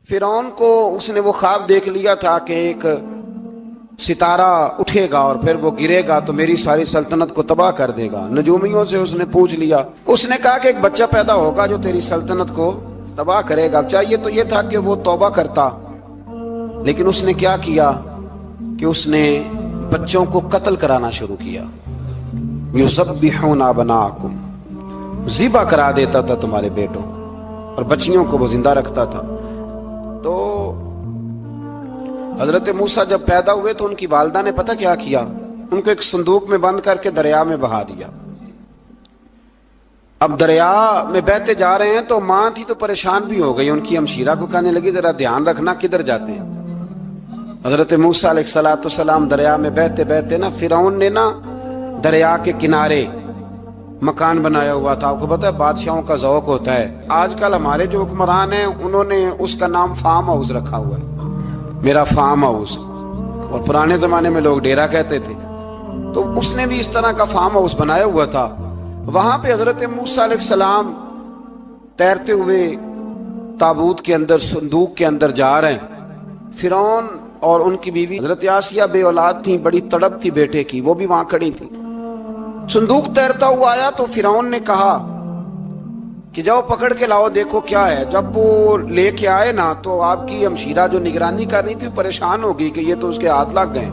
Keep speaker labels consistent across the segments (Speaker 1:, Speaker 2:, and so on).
Speaker 1: فرعون کو اس نے وہ خواب دیکھ لیا تھا کہ ایک ستارہ اٹھے گا اور پھر وہ گرے گا تو میری ساری سلطنت کو تباہ کر دے گا۔ نجومیوں سے اس نے پوچھ لیا، اس نے کہا کہ ایک بچہ پیدا ہوگا جو تیری سلطنت کو تباہ کرے گا۔ چاہیے تو یہ تھا کہ وہ توبہ کرتا، لیکن اس نے کیا کیا کہ اس نے بچوں کو قتل کرانا شروع کیا۔ یذبحون ابناءکم، ذبح کرا دیتا تھا تمہارے بیٹوں، اور بچیوں کو وہ زندہ رکھتا تھا۔ تو حضرت موسیٰ جب پیدا ہوئے تو ان کی والدہ نے پتہ کیا کیا، ان کو ایک صندوق میں بند کر کے دریا میں بہا دیا۔ اب دریا میں بہتے جا رہے ہیں تو ماں تھی تو پریشان بھی ہو گئی، ان کی ہمشیرہ کو کہنے لگی ذرا دھیان رکھنا کدھر جاتے ہیں۔ حضرت موسیٰ علیہ السلام دریا میں بہتے بہتے نا، فرعون نے نا دریا کے کنارے مکان بنایا ہوا تھا۔ آپ کو پتہ ہے بادشاہوں کا ذوق ہوتا ہے، آج کل ہمارے جو حکمران ہیں انہوں نے اس کا نام فارم ہاؤس رکھا ہوا ہے، میرا فارم ہاؤس، اور پرانے زمانے میں لوگ ڈیرا کہتے تھے۔ تو اس نے بھی اس طرح کا فارم ہاؤس بنایا ہوا تھا۔ وہاں پہ حضرت موسیٰ علیہ السلام تیرتے ہوئے تابوت کے اندر، صندوق کے اندر جا رہے ہیں۔ فرعون اور ان کی بیوی حضرت آسیہ بے اولاد تھیں، بڑی تڑپ تھی بیٹے کی، وہ بھی وہاں کھڑی تھی۔ صندوق تیرتا ہوا آیا تو فرعون نے کہا کہ جاؤ پکڑ کے لاؤ، دیکھو کیا ہے۔ جب وہ لے کے آئے نا تو آپ کی ہمشیرہ جو نگرانی کر رہی تھی پریشان ہو گئی کہ یہ تو اس کے ہاتھ لگ گئے،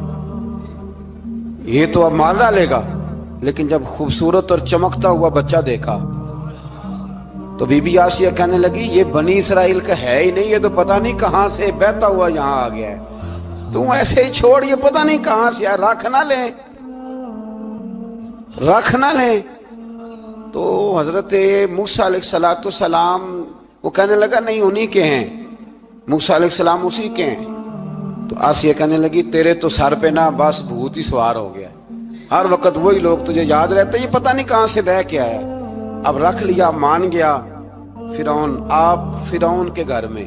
Speaker 1: یہ تو اب مار ڈالے گا۔ لیکن جب خوبصورت اور چمکتا ہوا بچہ دیکھا تو بی بی آسیہ کہنے لگی یہ بنی اسرائیل کا ہے ہی نہیں، یہ تو پتہ نہیں کہاں سے بہتا ہوا یہاں آ گیا ہے، تم ایسے ہی چھوڑ، یہ پتہ نہیں کہاں سے آیا، رکھ نہ لیں، رکھ نہ لیں۔ تو حضرت موسیٰ علیہ السلام وہ کہنے لگا نہیں انہی کے ہیں، موسیٰ علیہ السلام اسی کے ہیں۔ تو آسیہ کہنے لگی تیرے تو سر پہ نا بس بھوت ہی سوار ہو گیا، ہر وقت وہی لوگ تجھے یاد رہتے، یہ پتہ نہیں کہاں سے بہ کے آیا۔ اب رکھ لیا، مان گیا فرعون۔ آپ فرعون کے گھر میں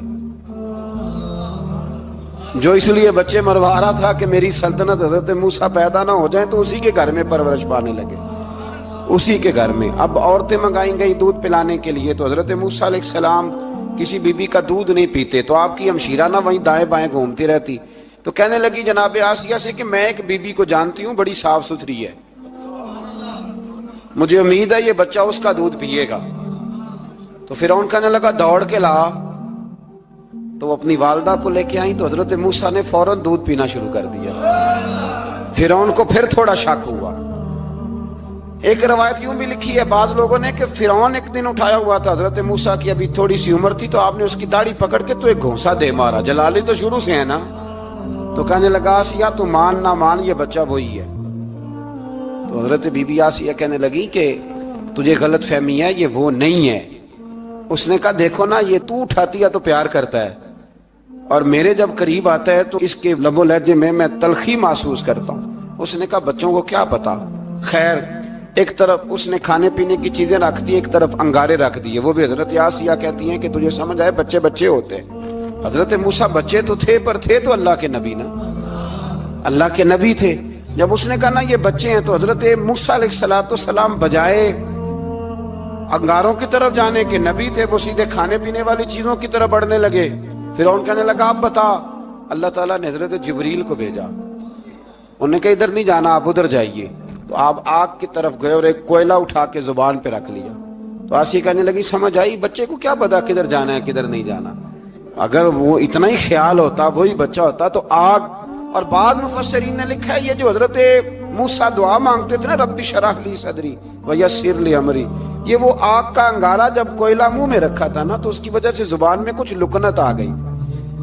Speaker 1: جو اس لیے بچے مروا رہا تھا کہ میری سلطنت حضرت موسیٰ پیدا نہ ہو جائیں، تو اسی کے گھر میں پرورش پانے لگے، اسی کے گھر میں۔ اب عورتیں منگائیں گئی دودھ پلانے کے لیے، تو حضرت موسیٰ علیہ السلام کسی بی بی کا دودھ نہیں پیتے، تو آپ کی ہمشیرہ نہ وہیں دائیں بائیں گھومتی رہتی۔ تو کہنے لگی جناب آسیہ سے کہ میں ایک بی بی کو جانتی ہوں، بڑی صاف ستھری ہے، مجھے امید ہے یہ بچہ اس کا دودھ پیے گا۔ تو فرعون کہنے لگا دوڑ کے لا، تو وہ اپنی والدہ کو لے کے آئیں تو حضرت موسیٰ نے فوراً دودھ پینا شروع کر دیا۔ فرعون کو پھر تھوڑا شک ہوا۔ ایک روایت یوں بھی لکھی ہے بعض لوگوں نے کہ فرعون ایک دن اٹھایا ہوا تھا حضرت موسیٰ کی، ابھی تھوڑی سی عمر تھی، تو آپ نے اس کی داڑھی پکڑ کے تو ایک گھونسا دے مارا، جلالی تو شروع سے ہے نا۔ تو کہنے لگا آسیہ تو مان نہ مان یہ بچہ وہی ہے۔ تو حضرت بی بی آسیہ کہنے لگی کہ تجھے غلط فہمی ہے، یہ وہ نہیں ہے۔ اس نے کہا دیکھو نا یہ تو اٹھاتی ہے تو پیار کرتا ہے، اور میرے جب قریب آتا ہے تو اس کے لب و لہجے میں تلخی محسوس کرتا ہوں۔ اس نے کہا بچوں کو کیا پتا۔ خیر ایک طرف اس نے کھانے پینے کی چیزیں رکھ دی، ایک طرف انگارے رکھ دیے، وہ بھی حضرت آسیہ کہتی ہیں کہ تجھے سمجھ آئے بچے بچے ہوتے ہیں۔ حضرت موسیٰ بچے تو تھے پر تھے تو اللہ کے نبی نا، اللہ کے نبی تھے۔ جب اس نے کہا نا یہ بچے ہیں تو حضرت موسیٰ علیہ السلام بجائے انگاروں کی طرف جانے کے، نبی تھے، وہ سیدھے کھانے پینے والی چیزوں کی طرف بڑھنے لگے۔ فرعون کہنے لگا اب بتا۔ اللہ تعالیٰ نے حضرت جبریل کو بھیجا، انہوں نے کہا ادھر نہیں جانا آپ ادھر جائیے۔ تو آپ آگ کی طرف گئے اور ایک کوئلہ اٹھا کے زبان پہ رکھ لیا۔ تو آسیہ کہنے لگی سمجھ آئی، بچے کو کیا پتا کدھر جانا ہے کدھر نہیں جانا، اگر وہ اتنا ہی خیال ہوتا وہی بچہ ہوتا تو آگ۔ اور بعض مفسرین نے لکھا ہے یہ جو حضرت موسیٰ دعا مانگتے تھے نا رب اشرح لی صدری ویسر لی امری، یہ وہ آگ کا انگارہ جب کوئلہ منہ میں رکھا تھا نا تو اس کی وجہ سے زبان میں کچھ لکنت آ گئی،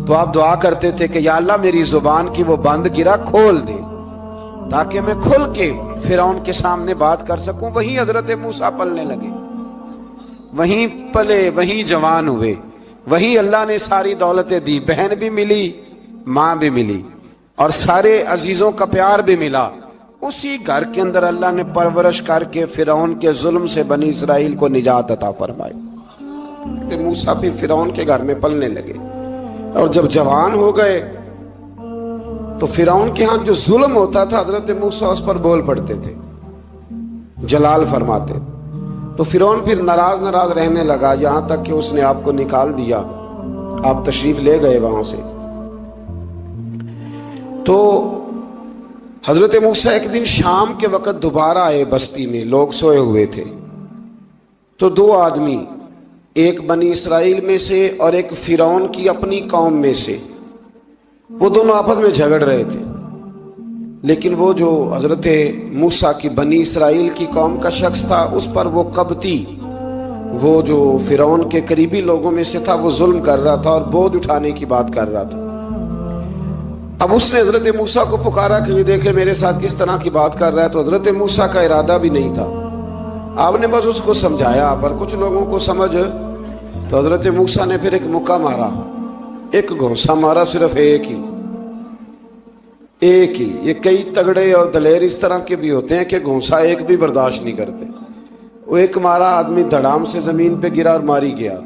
Speaker 1: تو آپ دعا کرتے تھے کہ یا اللہ میری زبان کی وہ بند گرا کھول دے تاکہ میں کھل کے فرعون کے سامنے بات کر سکوں۔ وہیں حضرت موسیٰ پلنے لگے، وہیں پلے، وہیں جوان ہوئے، وہیں اللہ نے ساری دولتیں دی، بہن بھی ملی، ماں بھی ملی، اور سارے عزیزوں کا پیار بھی ملا۔ اسی گھر کے اندر اللہ نے پرورش کر کے فرعون کے ظلم سے بنی اسرائیل کو نجات عطا فرمائی۔ کہ موسیٰ پھر فرعون کے گھر میں پلنے لگے، اور جب جوان ہو گئے تو فرعون کے ہاں جو ظلم ہوتا تھا حضرت موسیٰ اس پر بول پڑتے تھے، جلال فرماتے۔ تو فرعون پھر ناراض رہنے لگا، یہاں تک کہ اس نے آپ کو نکال دیا، آپ تشریف لے گئے وہاں سے. تو حضرت موسیٰ ایک دن شام کے وقت دوبارہ آئے بستی میں، لوگ سوئے ہوئے تھے. تو دو آدمی، ایک بنی اسرائیل میں سے اور ایک فرعون کی اپنی قوم میں سے، وہ دونوں آپس میں جھگڑ رہے تھے. لیکن وہ جو حضرت موسیٰ کی بنی اسرائیل کی قوم کا شخص تھا، اس پر وہ قبطی، وہ جو فرعون کے قریبی لوگوں میں سے تھا، وہ ظلم کر رہا تھا اور بوجھ اٹھانے کی بات کر رہا تھا. اب اس نے حضرت موسیٰ کو پکارا کہ یہ دیکھے میرے ساتھ کس طرح کی بات کر رہا ہے. تو حضرت موسیٰ کا ارادہ بھی نہیں تھا، آپ نے بس اس کو سمجھایا. پر کچھ لوگوں کو سمجھ، تو حضرت موسیٰ نے پھر ایک مکہ مارا، ایک گھونسا مارا، صرف ایک ہی. یہ کئی تگڑے اور دلیر اس طرح کے بھی ہوتے ہیں کہ گھونسا ایک بھی برداشت نہیں کرتے. وہ ایک مارا، آدمی دھڑام سے زمین پہ گرا اور ماری گیا.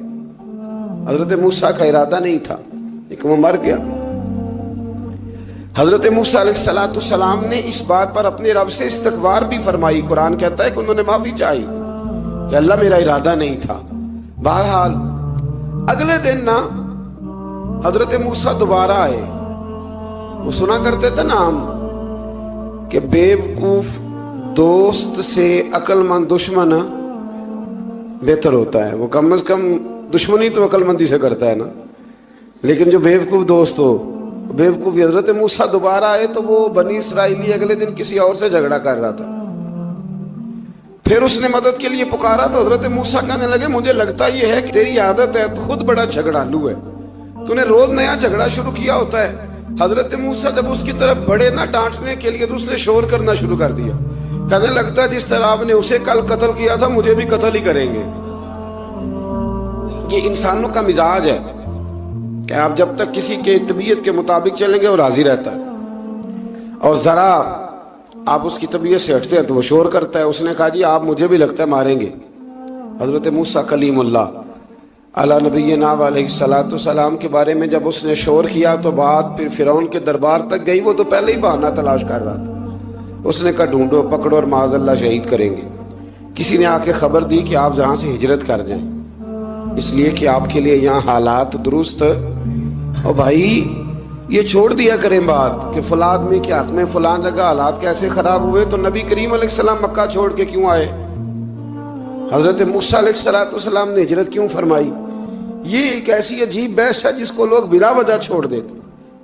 Speaker 1: حضرت موسیٰ کا ارادہ نہیں تھا لیکن وہ مر گیا. حضرت موسیٰ علیہ السلام نے اس بات پر اپنے رب سے استغفار بھی فرمائی. قرآن کہتا ہے کہ انہوں نے معافی چاہی کہ اللہ میرا ارادہ نہیں تھا. بہرحال اگلے دن نا حضرت موسیٰ دوبارہ آئے. وہ سنا کرتے تھے نا ہم کہ بیوقوف دوست سے عقل مند دشمن بہتر ہوتا ہے. وہ کم از کم دشمنی تو عقل مندی سے کرتا ہے نا، لیکن جو بیوقوف دوست ہو بیوقوفی. حضرت موسیٰ دوبارہ آئے تو وہ بنی اسرائیلی اگلے دن کسی اور سے جھگڑا کر رہا تھا. پھر اس نے مدد کے لیے پکارا تو حضرت موسیٰ کہنے لگے مجھے لگتا یہ ہے کہ تیری عادت ہے، تو خود بڑا جھگڑالو ہے، تو نے روز نیا جھگڑا شروع کیا ہوتا ہے. حضرت موسیٰ جب اس کی طرف بڑے نہ ڈانٹنے کے لیے تو اس نے شور کرنا شروع کر دیا. کہنے لگتا ہے جس طرح آپ نے اسے کل قتل کیا تھا مجھے بھی قتل ہی کریں گے. یہ انسانوں کا مزاج ہے کہ آپ جب تک کسی کے طبیعت کے مطابق چلیں گے وہ راضی رہتا ہے، اور ذرا آپ اس کی طبیعت سے ہٹتے ہیں تو وہ شور کرتا ہے. اس نے کہا جی آپ مجھے بھی لگتا ہے ماریں گے. حضرت موسیٰ کلیم اللہ علی نبینا علیہ السلام کے بارے میں جب اس نے شور کیا تو بات پھر فرعون کے دربار تک گئی. وہ تو پہلے ہی بہانہ تلاش کر رہا تھا. اس نے کہا ڈھونڈو، پکڑو اور معاذ اللہ شہید کریں گے. کسی نے آ کے خبر دی کہ آپ جہاں سے ہجرت کر جائیں، اس لیے کہ آپ کے لیے یہاں حالات درست. اور بھائی یہ چھوڑ دیا کریں بات کہ فلاں آدمی کے حق میں فلاں جگہ حالات کیسے خراب ہوئے، تو نبی کریم علیہ السلام مکہ چھوڑ کے کیوں آئے؟ حضرت موسیٰ علیہ السلام نے ہجرت کیوں فرمائی؟ یہ ایک ایسی عجیب بحث ہے جس کو لوگ بلا وجہ چھوڑ دیتے،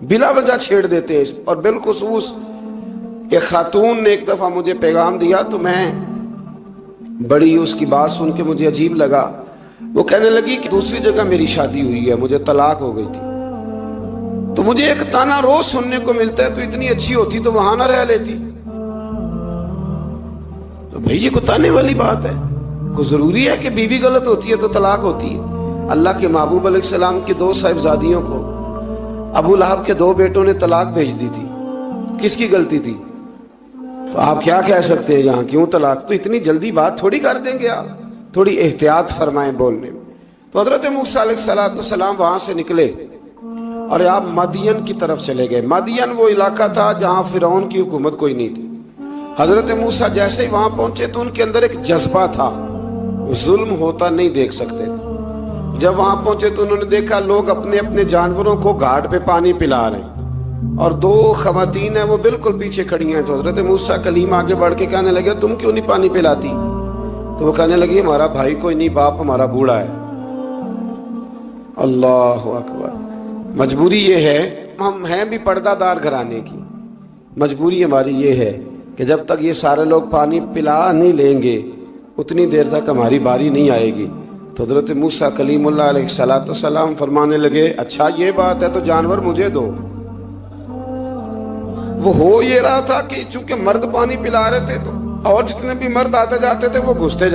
Speaker 1: بلا وجہ چھیڑ دیتے ہیں. اور بالخصوص ایک خاتون نے ایک دفعہ مجھے پیغام دیا تو میں بڑی اس کی بات سن کے مجھے عجیب لگا. وہ کہنے لگی کہ دوسری جگہ میری شادی ہوئی ہے، مجھے طلاق ہو گئی تھی، تو مجھے ایک تانا روز سننے کو ملتا ہے تو اتنی اچھی ہوتی تو وہاں نہ رہ لیتی. تو بھئی یہ کوئی تانے والی بات ہے؟ کوئی ضروری ہے کہ بیوی غلط ہوتی ہے تو طلاق ہوتی ہے؟ اللہ کے محبوب علیہ السلام کی دو صاحبزادیوں کو ابو لہب کے دو بیٹوں نے طلاق بھیج دی تھی. کس کی غلطی تھی؟ تو آپ کیا کہہ سکتے ہیں یہاں کیوں طلاق؟ تو اتنی جلدی بات تھوڑی کر دیں گے آپ، تھوڑی احتیاط فرمائیں بولنے میں. تو حضرت موسیٰ علیہ السلام وہاں سے نکلے اور آپ مدین کی طرف چلے گئے. مدین وہ علاقہ تھا جہاں فرعون کی حکومت کوئی نہیں تھی. حضرت موسیٰ جیسے ہی وہاں پہنچے تو ان کے اندر ایک جذبہ تھا، ظلم ہوتا نہیں دیکھ سکتے. جب وہاں پہنچے تو انہوں نے دیکھا لوگ اپنے اپنے جانوروں کو گھاٹ پہ پانی پلا رہے ہیں اور دو خواتین ہیں وہ بالکل پیچھے کھڑی ہیں. تو حضرت موسیٰ کلیم آگے بڑھ کے کہنے لگے تم کیوں نہیں پانی پلاتی؟ تو وہ کہنے لگی ہمارا بھائی کوئی نہیں، باپ ہمارا بوڑھا ہے. اللہ اکبر. مجبوری یہ ہے، ہم ہیں بھی پردہ دار گھرانے کی، مجبوری ہماری یہ ہے کہ جب تک یہ سارے لوگ پانی پلا نہیں لیں گے اتنی دیر تک ہماری باری نہیں آئے گی. تو حضرت موسیٰ کلیم اللہ علیہ السلام فرمانے لگے اچھا یہ بات ہے تو جانور مجھے دو. وہ ہو یہ رہا تھا کہ چونکہ مرد پانی پلا رہے تھے تو اور جتنے بھی مرد آتے جاتے تھے وہ گھستے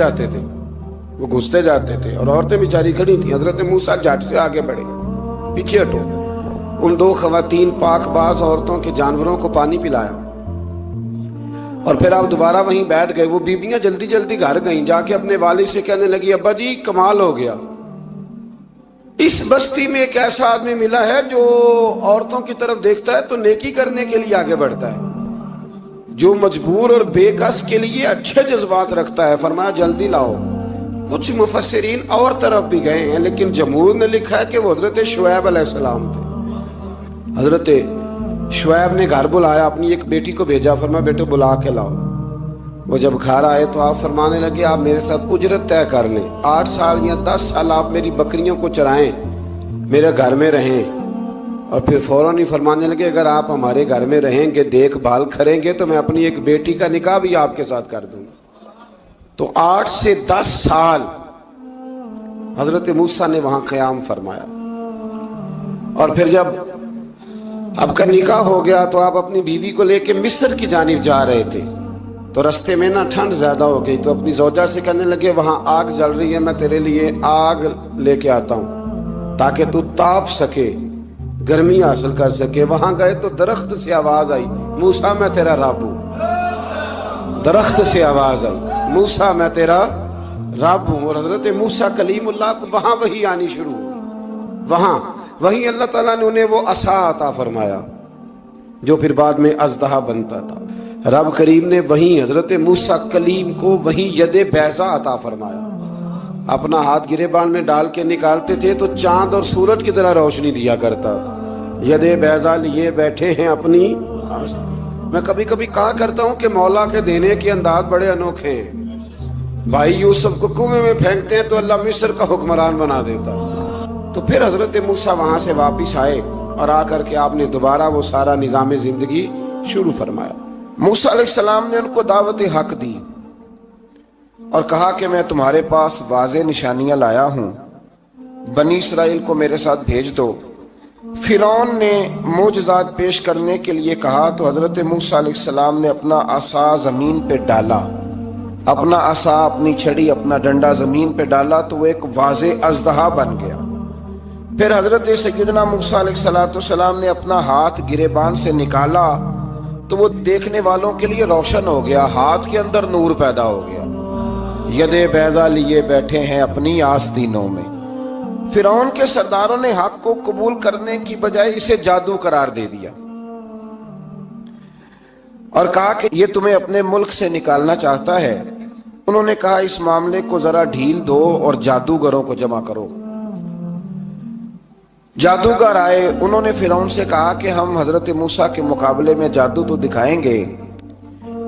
Speaker 1: جاتے تھے اور عورتیں بیچاری کھڑی تھیں. حضرت موسیٰ جھٹ سے آگے بڑھے، پیچھے ہٹو. ان دو خواتین پاک باز عورتوں کے جانوروں کو پانی پلایا اور پھر آپ دوبارہ وہیں بیٹھ گئے. وہ بیبیاں جلدی جلدی گھر گئیں، جا کے اپنے والد سے کہنے لگی ابا جی کمال ہو گیا، اس بستی میں ایک ایسا آدمی ملا ہے جو عورتوں کی طرف دیکھتا ہے تو نیکی کرنے کے لیے آگے بڑھتا ہے، جو مجبور اور بے کس کے لیے اچھے جذبات رکھتا ہے. فرمایا جلدی لاؤ. کچھ مفسرین اور طرف بھی گئے ہیں، لیکن جمہور نے لکھا ہے کہ وہ حضرت شعیب علیہ السلام تھے۔ حضرت شعیب نے گھر بلایا، اپنی ایک بیٹی کو بھیجا، فرمایا بیٹے بلا کے لاؤ۔ وہ جب گھر آئے تو آپ فرمانے لگے آپ میرے ساتھ اجرت طے کر لیں، 8 سال یا 10 سال آپ میری بکریوں کو چرائیں، میرے گھر میں رہیں۔ اور پھر فوراً ہی فرمانے لگے اگر آپ ہمارے گھر میں رہیں گے، دیکھ بھال کریں گے، تو میں اپنی ایک بیٹی کا نکاح بھی آپ کے ساتھ کر دوں گا۔ تو 8 سے 10 سال حضرت موسیٰ نے وہاں قیام فرمایا۔ اور پھر جب آپ کا نکاح ہو گیا تو آپ اپنی بیوی کو لے کے مصر کی جانب جا رہے تھے، تو رستے میں نا ٹھنڈ زیادہ ہو گئی، تو اپنی زوجہ سے کہنے لگے وہاں آگ جل رہی ہے، میں تیرے لیے آگ لے کے آتا ہوں تاکہ تو تاپ سکے، گرمی حاصل کر سکے۔ وہاں گئے تو درخت سے آواز آئی موسیٰ میں تیرا رب ہوں۔ درخت سے آواز آئی موسیٰ میں تیرا رب ہوں۔ اور حضرت موسیٰ کلیم اللہ کو وہاں وحی آنی شروع ہوئی، وہاں وہی اللہ تعالیٰ نے انہیں وہ عصا عطا فرمایا جو پھر بعد میں اژدہا بنتا تھا۔ رب کریم نے وہیں حضرت موسیٰ کلیم کو وہیں ید بیضا عطا فرمایا۔ اپنا ہاتھ گریبان میں ڈال کے نکالتے تھے تو چاند اور سورج کی طرح روشنی دیا کرتا تھا۔ ید بیضا لیے بیٹھے ہیں اپنی۔ میں کبھی کبھی کہا کرتا ہوں کہ مولا کے دینے کے انداز بڑے انوکھے ہیں۔ بھائی یوسف کو کنویں میں پھینکتے ہیں تو اللہ مصر کا حکمران بنا دیتا۔ تو پھر حضرت موسیٰ وہاں سے واپس آئے اور آ کر کے آپ نے دوبارہ وہ سارا نظام زندگی شروع فرمایا۔ موسیٰ علیہ السلام نے ان کو دعوت حق دی اور کہا کہ میں تمہارے پاس واضح نشانیاں لایا ہوں، بنی اسرائیل کو میرے ساتھ بھیج دو۔ فرعون نے معجزات پیش کرنے کے لیے کہا تو حضرت موسیٰ علیہ السلام نے اپنا عصا زمین پہ ڈالا، اپنا عصا، اپنی چھڑی، اپنا ڈنڈا زمین پہ ڈالا تو وہ ایک واضح اژدہا بن گیا۔ پھر حضرت سیدنا موسیٰ علیہ السلام نے اپنا ہاتھ گریبان سے نکالا تو وہ دیکھنے والوں کے لیے روشن ہو گیا، ہاتھ کے اندر نور پیدا ہو گیا۔ ید بیضا لیے بیٹھے ہیں اپنی آستینوں میں۔ فرعون کے سرداروں نے حق کو قبول کرنے کی بجائے اسے جادو قرار دے دیا اور کہا کہ یہ تمہیں اپنے ملک سے نکالنا چاہتا ہے۔ انہوں نے کہا اس معاملے کو ذرا ڈھیل دو اور جادوگروں کو جمع کرو۔ جادوگر آئے، انہوں نے فرعون سے کہا کہ ہم حضرت موسیٰ کے مقابلے میں جادو تو دکھائیں گے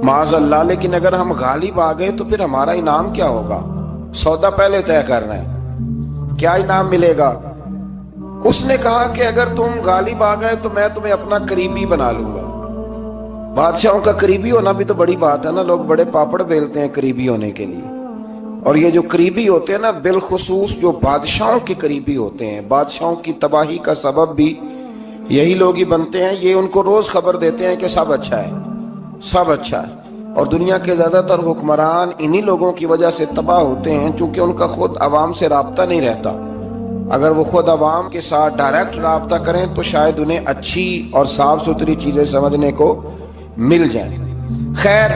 Speaker 1: معاذ اللہ، لیکن اگر ہم غالب آ گئے تو پھر ہمارا انعام کیا ہوگا؟ سودا پہلے طے کرنا ہے، کیا انعام ملے گا؟ اس نے کہا کہ اگر تم غالب آ گئے تو میں تمہیں اپنا قریبی بنا لوں گا۔ بادشاہوں کا قریبی ہونا بھی تو بڑی بات ہے نا، لوگ بڑے پاپڑ بیلتے ہیں قریبی ہونے کے لیے، اور یہ جو قریبی ہوتے ہیں نا، بالخصوص جو بادشاہوں کے قریبی ہوتے ہیں، بادشاہوں کی تباہی کا سبب بھی یہی لوگ ہی بنتے ہیں۔ یہ ان کو روز خبر دیتے ہیں کہ سب اچھا ہے، سب اچھا ہے، اور دنیا کے زیادہ تر حکمران انہی لوگوں کی وجہ سے تباہ ہوتے ہیں چونکہ ان کا خود عوام سے رابطہ نہیں رہتا۔ اگر وہ خود عوام کے ساتھ ڈائریکٹ رابطہ کریں تو شاید انہیں اچھی اور صاف ستھری چیزیں سمجھنے کو مل جائیں۔ خیر،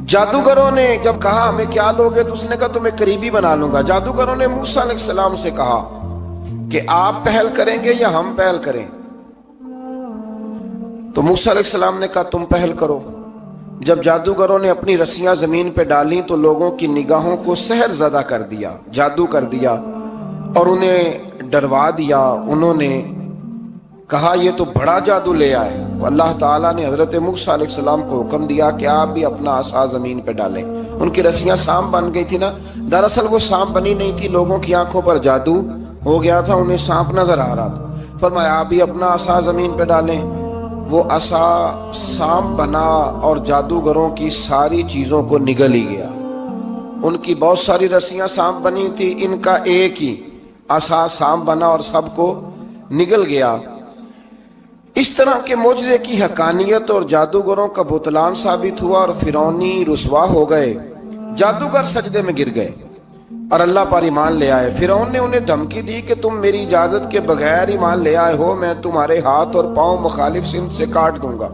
Speaker 1: جادوگروں نے جب کہا ہمیں کیا دوگے تو اس نے کہا تمہیں قریبی بنا لوں گا۔ جادوگروں نے موسیٰ علیہ السلام سے کہا کہ آپ پہل کریں گے یا ہم پہل کریں؟ تو موسیٰ علیہ السلام نے کہا تم پہل کرو۔ جب جادوگروں نے اپنی رسیاں زمین پہ ڈالیں تو لوگوں کی نگاہوں کو سحر زدہ کر دیا، جادو کر دیا اور انہیں ڈروا دیا۔ انہوں نے کہا یہ تو بڑا جادو لے آئے۔ اللہ تعالیٰ نے حضرت موسیٰ علیہ السلام کو حکم دیا کہ آپ بھی اپنا عصا زمین پہ ڈالیں۔ ان کی رسیاں سام بن گئی تھی نا، دراصل وہ سام بنی نہیں تھی، لوگوں کی آنکھوں پر جادو ہو گیا تھا، انہیں سانپ نظر آ رہا تھا۔ فرمایا آپ بھی اپنا عصا زمین پہ ڈالیں۔ وہ عصا سانپ بنا اور جادوگروں کی ساری چیزوں کو نگل ہی گیا۔ ان کی بہت ساری رسیاں سانپ بنی تھی، ان کا ایک ہی عصا سانپ بنا اور سب کو نگل گیا۔ اس طرح کے معجزے کی حقانیت اور جادوگروں کا بطلان ثابت ہوا اور فرعونی رسوا ہو گئے۔ جادوگر سجدے میں گر گئے اور اللہ پر ایمان لے آئے۔ فرعون نے انہیں دھمکی دی کہ تم میری اجازت کے بغیر ایمان لے آئے ہو، میں تمہارے ہاتھ اور پاؤں مخالف سمت سے کاٹ دوں گا،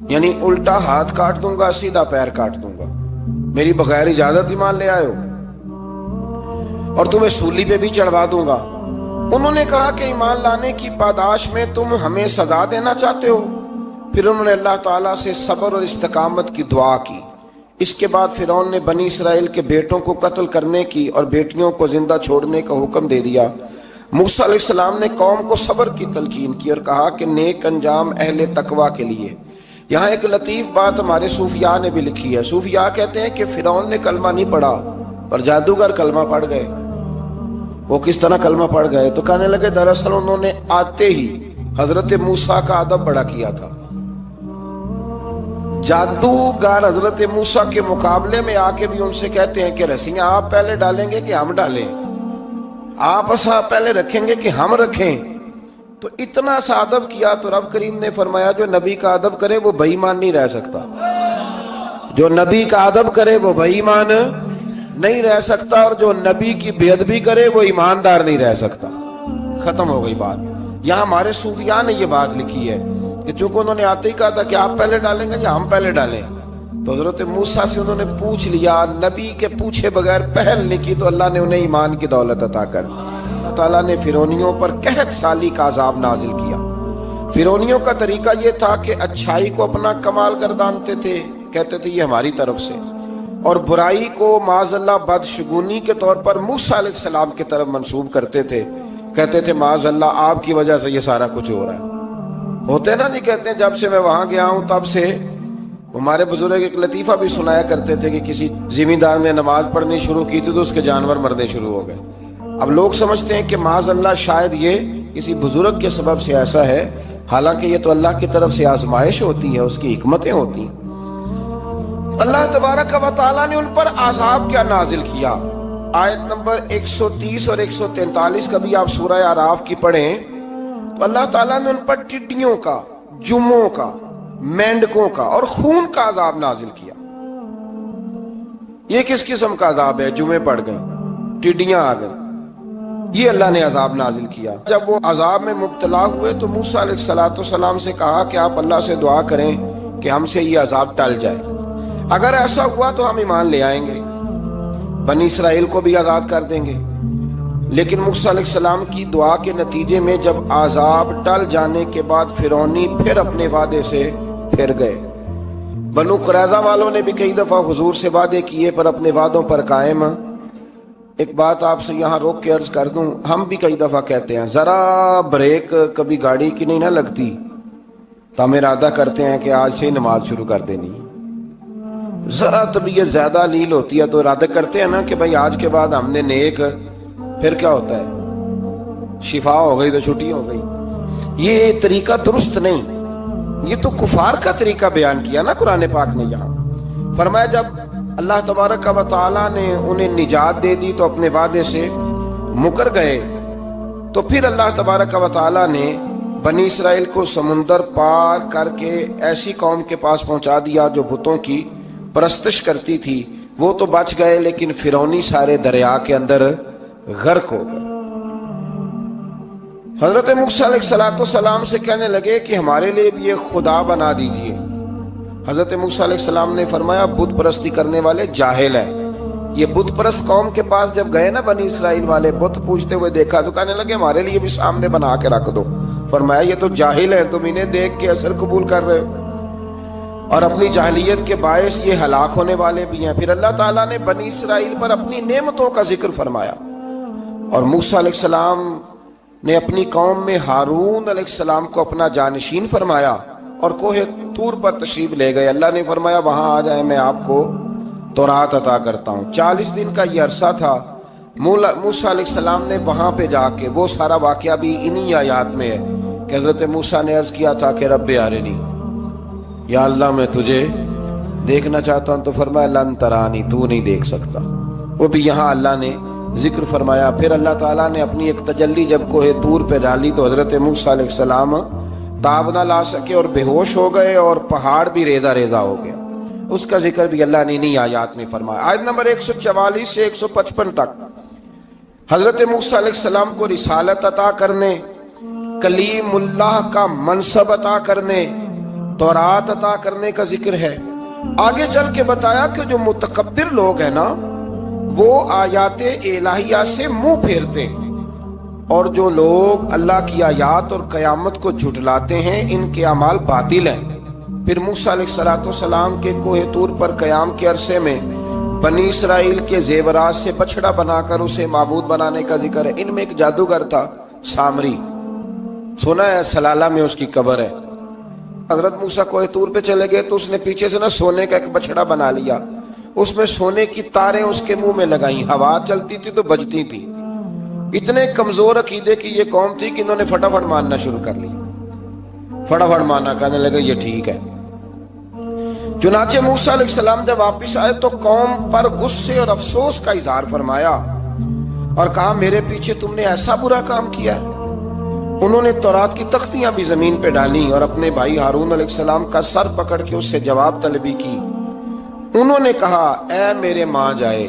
Speaker 1: یعنی الٹا ہاتھ کاٹ دوں گا، سیدھا پیر کاٹ دوں گا، میری بغیر اجازت ایمان لے آئے ہو، اور تمہیں سولی پہ بھی چڑھوا دوں گا۔ انہوں نے کہا کہ ایمان لانے کی پاداش میں تم ہمیں سزا دینا چاہتے ہو؟ پھر انہوں نے اللہ تعالیٰ سے صبر اور استقامت کی دعا کی۔ اس کے بعد فرعون نے بنی اسرائیل کے بیٹوں کو قتل کرنے کی اور بیٹیوں کو زندہ چھوڑنے کا حکم دے دیا۔ موسیٰ علیہ السلام نے قوم کو صبر کی تلقین کی اور کہا کہ نیک انجام اہل تقوی کے لیے۔ یہاں ایک لطیف بات ہمارے صوفیاء نے بھی لکھی ہے۔ صوفیاء کہتے ہیں کہ فرعون نے کلمہ نہیں پڑھا پر جادوگر کلمہ پڑھ گئے۔ وہ کس طرح کلمہ پڑھ گئے؟ تو کہنے لگے دراصل انہوں نے آتے ہی حضرت موسیٰ کا ادب بڑا کیا تھا۔ جادوگر حضرت موسیٰ کے مقابلے میں آ کے بھی ان سے کہتے ہیں کہ رسیاں آپ پہلے ڈالیں گے کہ ہم ڈالیں؟ آپ ایسا پہلے رکھیں گے کہ ہم رکھیں؟ تو اتنا سا ادب کیا تو رب کریم نے فرمایا جو نبی کا ادب کرے وہ بے ایمان نہیں رہ سکتا۔ جو نبی کا ادب کرے وہ بے ایمان نہیں رہ سکتا، اور جو نبی کی بے ادبی کرے وہ ایماندار نہیں رہ سکتا۔ ختم ہو گئی بات۔ یہاں ہمارے صوفیاء نے یہ بات لکھی ہے کہ چونکہ انہوں نے آتے ہی کہا تھا کہ آپ پہلے ڈالیں گے یا ہم پہلے ڈالیں، تو حضرت موسیٰ سے انہوں نے پوچھ لیا، نبی کے پوچھے بغیر پہل نہیں کی تو اللہ نے انہیں ایمان کی دولت عطا کر۔ اللہ تعالیٰ نے فرعونیوں پر قحط سالی کا عذاب نازل کیا۔ فرعونیوں کا طریقہ یہ تھا کہ اچھائی کو اپنا کمال گردانتے تھے، کہتے تھے یہ ہماری طرف سے، اور برائی کو معاذ اللہ بدشگونی کے طور پر موسیٰ علیہ السلام کی طرف منسوب کرتے تھے، کہتے تھے معاذ اللہ آپ کی وجہ سے یہ سارا کچھ ہو رہا ہے۔ ہوتے نا نہیں کہتے ہیں جب سے میں وہاں گیا ہوں تب سے۔ ہمارے بزرگ ایک لطیفہ بھی سنایا کرتے تھے کہ کسی زمیندار نے نماز پڑھنی شروع کی تھی تو اس کے جانور مرنے شروع ہو گئے۔ اب لوگ سمجھتے ہیں کہ معاذ اللہ شاید یہ کسی بزرگ کے سبب سے ایسا ہے، حالانکہ یہ تو اللہ کی طرف سے آزمائش ہوتی ہے، اس کی حکمتیں ہوتی ہیں۔ اللہ تبارک و تعالیٰ نے ان پر عذاب کیا نازل کیا؟ آیت نمبر 130 اور 143 کبھی آپ سورہ اعراف کی پڑھیں تو اللہ تعالیٰ نے ان پر ٹڈیوں کا، جموں کا، مینڈکوں کا اور خون کا عذاب نازل کیا۔ یہ کس قسم کا عذاب ہے؟ جمعے پڑ گئے، ٹڈیاں آ گئیں، یہ اللہ نے عذاب نازل کیا۔ جب وہ عذاب میں مبتلا ہوئے تو موسیٰ علیہ السلام سے کہا کہ آپ اللہ سے دعا کریں کہ ہم سے یہ عذاب ٹل جائے، اگر ایسا ہوا تو ہم ایمان لے آئیں گے، بنی اسرائیل کو بھی آزاد کر دیں گے۔ لیکن موسیٰ علیہ السلام کی دعا کے نتیجے میں جب عذاب ٹل جانے کے بعد فرعونی پھر اپنے وعدے سے پھر گئے۔ بنو قریظہ والوں نے بھی کئی دفعہ حضور سے وعدے کیے پر اپنے وعدوں پر قائم۔ ایک بات آپ سے یہاں روک کے عرض کر دوں، ہم بھی کئی دفعہ کہتے ہیں ذرا بریک کبھی گاڑی کی نہیں نہ لگتی تو ہم ارادہ کرتے ہیں کہ آج سے ہی نماز شروع کر دینی ہے۔ ذرا طبیعت زیادہ لیل ہوتی ہے تو ارادہ کرتے ہیں نا کہ بھائی آج کے بعد ہم نے نیک، پھر کیا ہوتا ہے شفا ہو گئی تو چھٹی ہو گئی۔ یہ طریقہ درست نہیں، یہ تو کفار کا طریقہ بیان کیا نا قرآن پاک نے۔ یہاں فرمایا جب اللہ تبارک و تعالیٰ نے انہیں نجات دے دی تو اپنے وعدے سے مکر گئے، تو پھر اللہ تبارک و تعالیٰ نے بنی اسرائیل کو سمندر پار کر کے ایسی قوم کے پاس پہنچا دیا جو بتوں کی پرستش کرتی تھی۔ وہ تو بچ گئے لیکن فرعونی سارے دریا کے اندر غرق ہو گئے۔ حضرت موسیٰ علیہ السلام سے کہنے لگے کہ ہمارے لیے بھی یہ خدا بنا دیجئے۔ حضرت موسیٰ علیہ السلام نے فرمایا بت پرستی کرنے والے جاہل ہیں۔ یہ بت پرست قوم کے پاس جب گئے نا بنی اسرائیل والے، بت پوجتے ہوئے دیکھا تو کہنے لگے ہمارے لیے بھی سامنے بنا کے رکھ دو۔ فرمایا یہ تو جاہل ہیں، تم انہیں دیکھ کے اثر قبول کر رہے ہو، اور اپنی جاہلیت کے باعث یہ ہلاک ہونے والے بھی ہیں۔ پھر اللہ تعالیٰ نے بنی اسرائیل پر اپنی نعمتوں کا ذکر فرمایا، اور موسیٰ علیہ السلام نے اپنی قوم میں ہارون علیہ السلام کو اپنا جانشین فرمایا اور کوہ طور پر تشریف لے گئے۔ اللہ نے فرمایا وہاں آ جائیں، میں آپ کو تورات عطا کرتا ہوں۔ 40 دن کا یہ عرصہ تھا۔ موسیٰ علیہ السلام نے وہاں پہ جا کے، وہ سارا واقعہ بھی انہی آیات میں ہے کہ حضرت موسیٰ نے عرض کیا تھا کہ رب ارنی، یا اللہ میں تجھے دیکھنا چاہتا ہوں، تو فرمایا لن ترانی، تو نہیں دیکھ سکتا۔ وہ بھی یہاں اللہ نے ذکر فرمایا۔ پھر اللہ تعالیٰ نے اپنی ایک تجلی جب کوہ طور پہ ڈالی تو حضرت موسیٰ علیہ السلام تاب نہ لا سکے اور بے ہوش ہو گئے، اور پہاڑ بھی ریزہ ریزہ ہو گیا۔ اس کا ذکر بھی اللہ نے انہی آیات میں فرمایا۔ آیت نمبر 144 سے 155 تک حضرت موسیٰ علیہ السلام کو رسالت عطا کرنے، کلیم اللہ کا منصب عطا کرنے، تورات عطا کرنے کا ذکر ہے۔ آگے چل کے بتایا کہ جو متکبر لوگ ہیں نا وہ آیات الہیہ سے منہ پھیرتے ہیں، اور جو لوگ اللہ کی آیات اور قیامت کو جھٹلاتے ہیں ان کے اعمال باطل ہیں۔ پھر موسیٰ علیہ السلام کے کوہ طور پر قیام کے عرصے میں بنی اسرائیل کے زیورات سے بچڑا بنا کر اسے معبود بنانے کا ذکر ہے۔ ان میں ایک جادوگر تھا سامری، سنا ہے سلالہ میں اس کی قبر ہے۔ حضرت موسیٰ کوہ طور پہ چلے گئے تو اس نے پیچھے سے سونے کا ایک بچڑا بنا لیا، اس میں سونے کی تاریں اس کے منہ میں لگائیں، ہوا چلتی تھی تو بجتی تھی۔ اتنے کمزور عقیدے کی یہ قوم تھی کہ انہوں نے فٹافٹ ماننا شروع کر لیا، فٹافٹ ماننا، کہنے لگے یہ ٹھیک ہے۔ چنانچہ موسیٰ علیہ السلام جب واپس آئے تو قوم پر غصے اور افسوس کا اظہار فرمایا اور کہا میرے پیچھے تم نے ایسا برا کام کیا ہے۔ انہوں نے تورات کی تختیاں بھی زمین پہ ڈالی اور اپنے بھائی ہارون علیہ السلام کا سر پکڑ کے اس سے جواب طلبی کی۔ انہوں نے کہا اے میرے ماں جائے،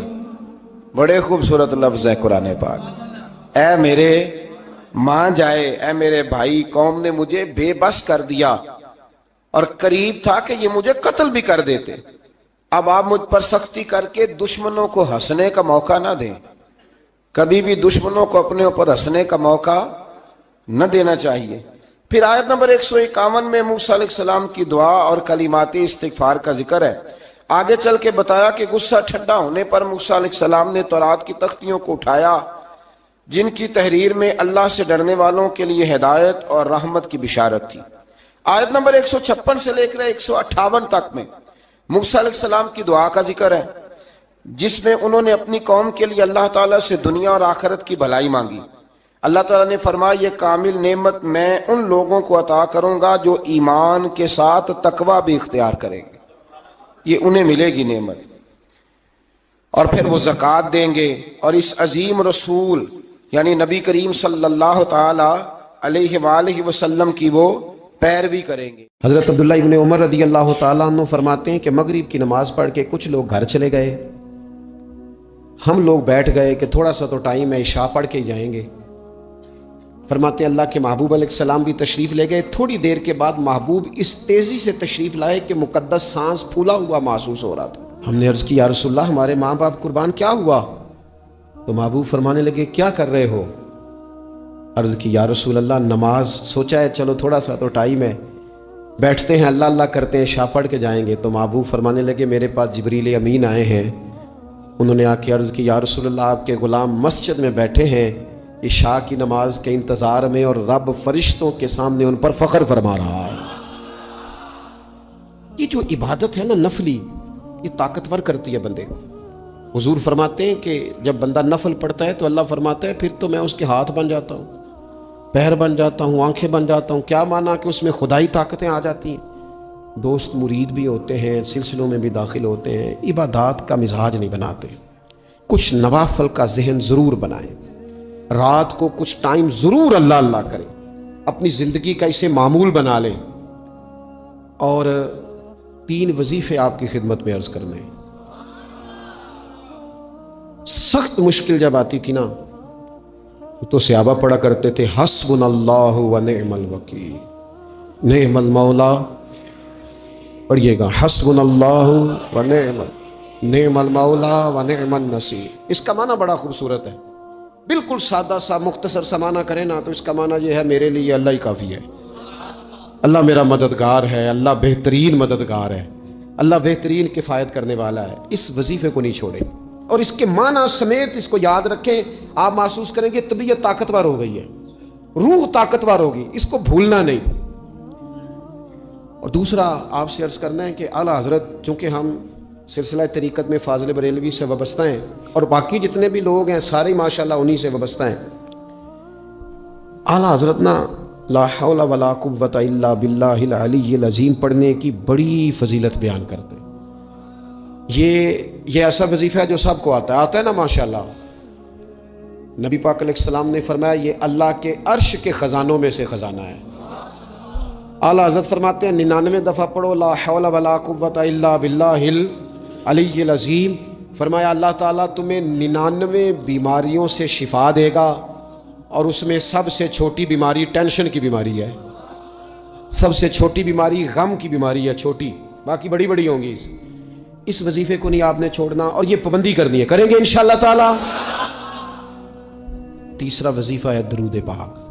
Speaker 1: بڑے خوبصورت لفظ ہے قرآن پاک، اے میرے ماں جائے، اے میرے بھائی، قوم نے مجھے بے بس کر دیا اور قریب تھا کہ یہ مجھے قتل بھی کر دیتے۔ اب آپ مجھ پر سختی کر کے دشمنوں کو ہنسنے کا موقع نہ دیں، کبھی بھی دشمنوں کو اپنے اوپر ہنسنے کا موقع نہ دینا چاہیے۔ پھر آیت نمبر 151 میں موسیٰ علیہ السلام کی دعا اور کلمات استغفار کا ذکر ہے۔ آگے چل کے بتایا کہ غصہ ٹھنڈا ہونے پر موسیٰ علیہ السلام نے تورات کی تختیوں کو اٹھایا جن کی تحریر میں اللہ سے ڈرنے والوں کے لیے ہدایت اور رحمت کی بشارت تھی۔ آیت نمبر 156 سے لے کر 158 تک میں موسیٰ علیہ السلام کی دعا کا ذکر ہے، جس میں انہوں نے اپنی قوم کے لیے اللہ تعالیٰ سے دنیا اور آخرت کی بھلائی مانگی۔ اللہ تعالیٰ نے فرمایا یہ کامل نعمت میں ان لوگوں کو عطا کروں گا جو ایمان کے ساتھ تقوی بھی اختیار کریں گے، یہ انہیں ملے گی نعمت، اور پھر وہ زکوٰۃ دیں گے اور اس عظیم رسول یعنی نبی کریم صلی اللہ تعالی علیہ وآلہ وسلم کی وہ پیروی کریں گے۔ حضرت عبداللہ ابن عمر رضی اللہ تعالیٰ عنہ فرماتے ہیں کہ مغرب کی نماز پڑھ کے کچھ لوگ گھر چلے گئے، ہم لوگ بیٹھ گئے کہ تھوڑا سا تو ٹائم ہے، عشاء پڑھ کے جائیں گے۔ فرماتے ہیں اللہ کے محبوب علیہ السلام بھی تشریف لے گئے۔ تھوڑی دیر کے بعد محبوب اس تیزی سے تشریف لائے کہ مقدس سانس پھولا ہوا محسوس ہو رہا تھا۔ ہم نے عرض کی یا رسول اللہ ہمارے ماں باپ قربان، کیا ہوا؟ تو محبوب فرمانے لگے کیا کر رہے ہو؟ عرض کی یا رسول اللہ نماز، سوچا ہے چلو تھوڑا سا تو ٹائم ہے، بیٹھتے ہیں اللہ اللہ کرتے ہیں، عشاء پڑھ کے جائیں گے۔ تو محبوب فرمانے لگے میرے پاس جبریل امین آئے ہیں، انہوں نے آ کے عرض کی یا رسول اللہ آپ کے غلام مسجد میں بیٹھے ہیں عشاء کی نماز کے انتظار میں، اور رب فرشتوں کے سامنے ان پر فخر فرما رہا ہے۔ یہ جو عبادت ہے نا نفلی، یہ طاقتور کرتی ہے بندے کو۔ حضور فرماتے ہیں کہ جب بندہ نفل پڑھتا ہے تو اللہ فرماتا ہے پھر تو میں اس کے ہاتھ بن جاتا ہوں، پیر بن جاتا ہوں، آنکھیں بن جاتا ہوں۔ کیا معنی کہ اس میں خدائی طاقتیں آ جاتی ہیں، دوست مرید بھی ہوتے ہیں، سلسلوں میں بھی داخل ہوتے ہیں۔ عبادات کا مزاج نہیں بناتے، کچھ نوافل کا ذہن ضرور بنائیں، رات کو کچھ ٹائم ضرور اللہ اللہ کریں، اپنی زندگی کا اسے معمول بنا لیں۔ اور 3 وظیفے آپ کی خدمت میں عرض کرنے۔ سخت مشکل جب آتی تھی نا تو صحابہ پڑھا کرتے تھے حسبنا اللہ و نعم الوکیل، نعم المولا، پڑھیے گا حسبنا اللہ و نعم المولا و نعم النصیر۔ اس کا معنی بڑا خوبصورت ہے، بالکل سادہ سا مختصر سا معنی کریں نا تو اس کا معنی یہ ہے میرے لیے اللہ ہی کافی ہے، اللہ میرا مددگار ہے، اللہ بہترین مددگار ہے، اللہ بہترین کفایت کرنے والا ہے۔ اس وظیفے کو نہیں چھوڑیں اور اس کے معنی سمیت اس کو یاد رکھیں۔ آپ محسوس کریں گے طبیعت طاقتور ہو گئی ہے، روح طاقتور ہوگی، اس کو بھولنا نہیں۔ اور دوسرا آپ سے عرض کرنا ہے کہ اعلیٰ حضرت، چونکہ ہم سلسلہ طریقت میں فاضل بریلوی سے وابستہ ہیں اور باقی جتنے بھی لوگ ہیں سارے ماشاءاللہ انہی سے وابستہ ہیں، اعلیٰ حضرت نا لا حول ولا قوت الا باللہ العلی العظیم پڑھنے کی بڑی فضیلت بیان کرتے ہیں۔ یہ ایسا وظیفہ ہے جو سب کو آتا ہے نا ماشاءاللہ۔ نبی پاک علیہ السلام نے فرمایا یہ اللہ کے عرش کے خزانوں میں سے خزانہ ہے۔ اعلیٰ حضرت فرماتے ہیں 99 دفعہ پڑھو لا حول ولا قوت الا باللہ العلی العظیم۔ فرمایا اللہ تعالیٰ تمہیں 99 بیماریوں سے شفا دے گا، اور اس میں سب سے چھوٹی بیماری ٹینشن کی بیماری ہے، سب سے چھوٹی بیماری غم کی بیماری ہے، چھوٹی، باقی بڑی بڑی ہوں گی۔ اس وظیفے کو نہیں آپ نے چھوڑنا، اور یہ پابندی کرنی ہے، کریں گے انشاءاللہ تعالی۔ تیسرا وظیفہ ہے درود پاک۔